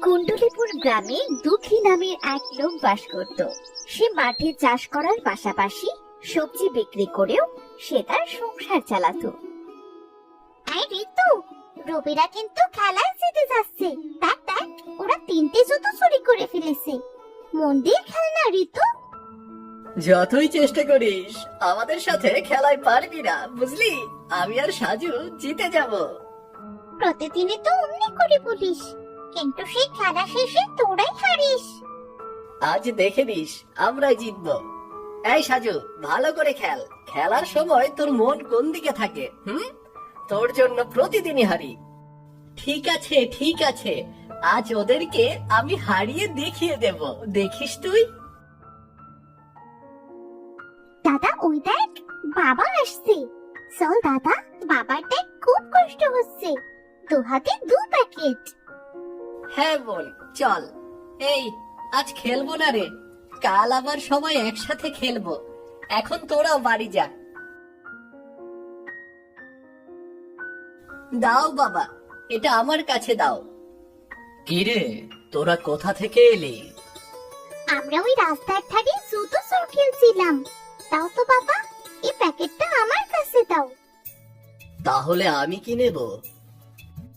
কুণ্ডলীপুর গ্রামে দুঃখী নামের এক লোক বাস করত। সে মাঠে চাষ করার পাশাপাশি সবজি বিক্রি করেও সে তার সংসার চালাতো। এই ঋতু, রবিরা কিন্তু খেলায় জিতে যাচ্ছে। দেখ দেখ, ওরা 3টে জুতো চুরি করে ফেলেছে। মন দিয়ে খেল না ঋতু। যতই চেষ্টা করিস আমাদের সাথে খেলায় পারবি না, বুঝলি? আমি আর সাজু জিতে যাব। প্রতিদিনই তো অমনি করে বলিস, কিন্তু সেই খেলা শেষে তোরাই হারিস। আজ দেখে নিস আমরাই জিতবো। এই সাজু, ভালো করে খেল। খেলার সময় তোর মন কোন দিকে থাকে? তোর জন্য প্রতিদিনই হারি। ঠিক আছে ঠিক আছে, আজ ওদেরকে আমি হারিয়ে দেখিয়ে দেব, দেখিস তুই। দাদা ওই দেখ, বাবা আসছে। চল দাদা, বাবার দেখ খুব কষ্ট হচ্ছে। 2 হাতে 2 প্যাকেট। হ্যাঁ বোন, চল। এই, আজ খেলবো না রে, কাল আবার সবাই একসাথে খেলবো। এখন তোরাও বাড়ি যা। দাও বাবা, এটা আমার কাছে দাও। কিরে, তোরা কোথা থেকে এলি? আমরা ওই রাস্তার ধারে জুতো চোর খেলছিলাম। দাও তো বাবা, এই প্যাকেটটা আমার কাছে দাও। তাহলে আমি কি নেব?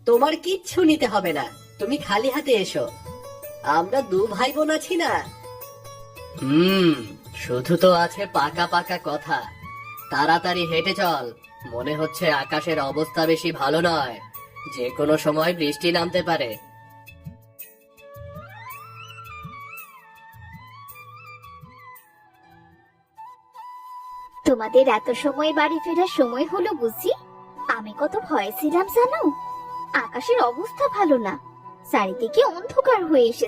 তোমার কিচ্ছু নিতে হবে না, তুমি খালি হাতে এসো। আমরা 2 ভাই বোন আছি না। শুধু তো আছে পাকা পাকা কথা। তাড়াতাড়ি হেঁটে চল, মনে হচ্ছে আকাশের অবস্থা বেশি ভালো নয়, যে কোনো সময় বৃষ্টি নামতে পারে। তোমাদের এত সময় বাড়ি ফেরার সময় হলো বুঝি? আমি কত ভয়ে ছিলাম জানো। আকাশের অবস্থা ভালো না, চারিদিকে অন্ধকার হয়ে এসেছে।